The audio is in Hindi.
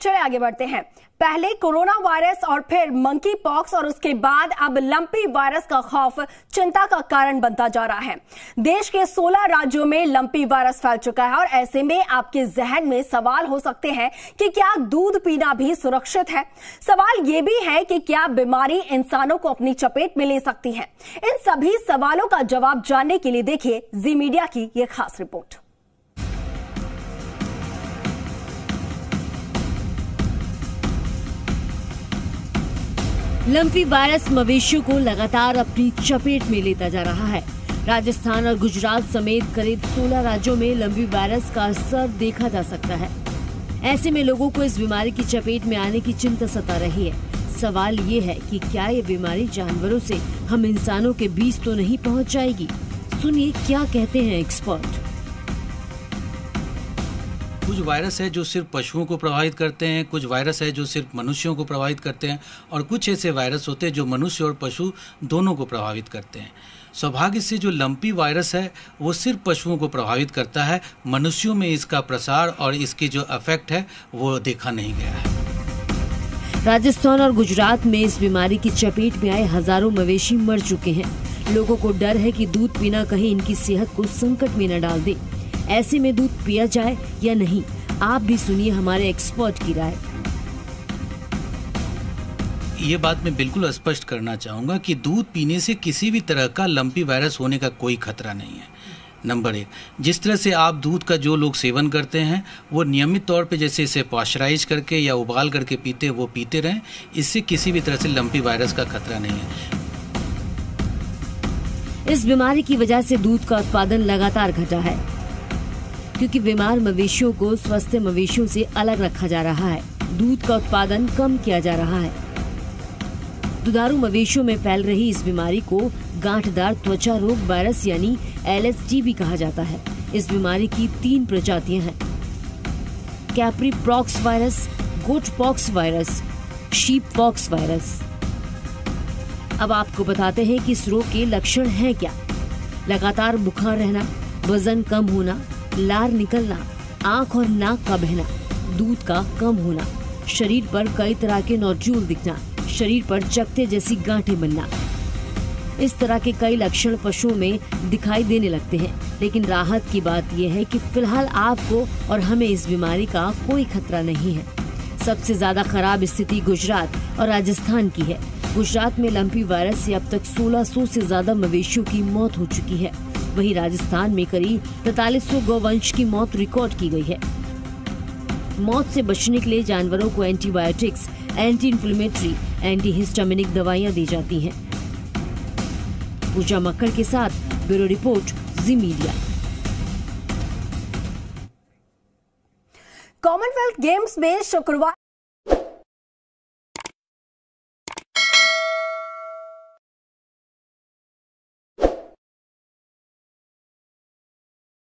चलिए आगे बढ़ते हैं। पहले कोरोना वायरस और फिर मंकी पॉक्स और उसके बाद अब लंपी वायरस का खौफ चिंता का कारण बनता जा रहा है। देश के 16 राज्यों में लंपी वायरस फैल चुका है और ऐसे में आपके जहन में सवाल हो सकते हैं कि क्या दूध पीना भी सुरक्षित है। सवाल यह भी है कि क्या बीमारी इंसानों को अपनी चपेट में ले सकती है। इन सभी सवालों का जवाब जानने के लिए देखिए जी मीडिया की यह खास रिपोर्ट। लंपी वायरस मवेशियों को लगातार अपनी चपेट में लेता जा रहा है। राजस्थान और गुजरात समेत करीब 16 राज्यों में लंपी वायरस का असर देखा जा सकता है। ऐसे में लोगों को इस बीमारी की चपेट में आने की चिंता सता रही है। सवाल ये है कि क्या ये बीमारी जानवरों से हम इंसानों के बीच तो नहीं पहुंच जाएगी। सुनिए क्या कहते हैं एक्सपर्ट। कुछ वायरस है जो सिर्फ पशुओं को प्रभावित करते हैं, कुछ वायरस है जो सिर्फ मनुष्यों को प्रभावित करते हैं और कुछ ऐसे वायरस होते हैं जो मनुष्य और पशु दोनों को प्रभावित करते हैं। सौभाग्य से जो लंपी वायरस है वो सिर्फ पशुओं को प्रभावित करता है। मनुष्यों में इसका प्रसार और इसकी जो इफेक्ट है वो देखा नहीं गया है। राजस्थान और गुजरात में इस बीमारी की चपेट में आए हजारों मवेशी मर चुके हैं। लोगों को डर है कि दूध पीना कहीं इनकी सेहत को संकट में न डाल दे। ऐसे में दूध पिया जाए या नहीं, आप भी सुनिए हमारे एक्सपर्ट की राय। ये बात मैं बिल्कुल स्पष्ट करना चाहूँगा कि दूध पीने से किसी भी तरह का लंपी वायरस होने का कोई खतरा नहीं है। नंबर 1, जिस तरह से आप दूध का जो लोग सेवन करते हैं वो नियमित तौर पे जैसे इसे पॉस्चराइज करके या उबाल करके पीते वो पीते रहें। इससे किसी भी तरह से लंपी वायरस का खतरा नहीं है। इस बीमारी की वजह से दूध का उत्पादन लगातार घटा है, क्योंकि बीमार मवेशियों को स्वस्थ मवेशियों से अलग रखा जा रहा है। दूध का उत्पादन कम किया जा रहा है। दुधारू मवेशियों में फैल रही इस बीमारी को गांठदार त्वचा रोग वायरस यानी LSD भी कहा जाता है। इस बीमारी की 3 प्रजातियां हैं: capripox virus, goat pox virus, sheep pox virus. अब आपको बताते हैं कि इस रोग के लक्षण हैं क्या। लगातार बुखार रहना, वजन कम होना, लार निकलना, आंख और नाक का बहना, दूध का कम होना, शरीर पर कई तरह के नोड्यूल दिखना, शरीर पर चकत्ते जैसी गांठें बनना। इस तरह के कई लक्षण पशुओं में दिखाई देने लगते हैं। लेकिन राहत की बात यह है कि फिलहाल आपको और हमें इस बीमारी का कोई खतरा नहीं है। सबसे ज्यादा खराब स्थिति गुजरात और राजस्थान की है। गुजरात में लंपी वायरस से अब तक 1600 से ज्यादा मवेशियों की मौत हो चुकी है। वहीं राजस्थान में करीब 4300 गौवंश की मौत रिकॉर्ड की गई है। मौत से बचने के लिए जानवरों को antibiotics, anti inflammatory, anti histaminic दवाइयां दी जाती हैं। पूजा मक्कड़ के साथ ब्यूरो रिपोर्ट, जी मीडिया। कॉमनवेल्थ गेम्स में शुक्रवार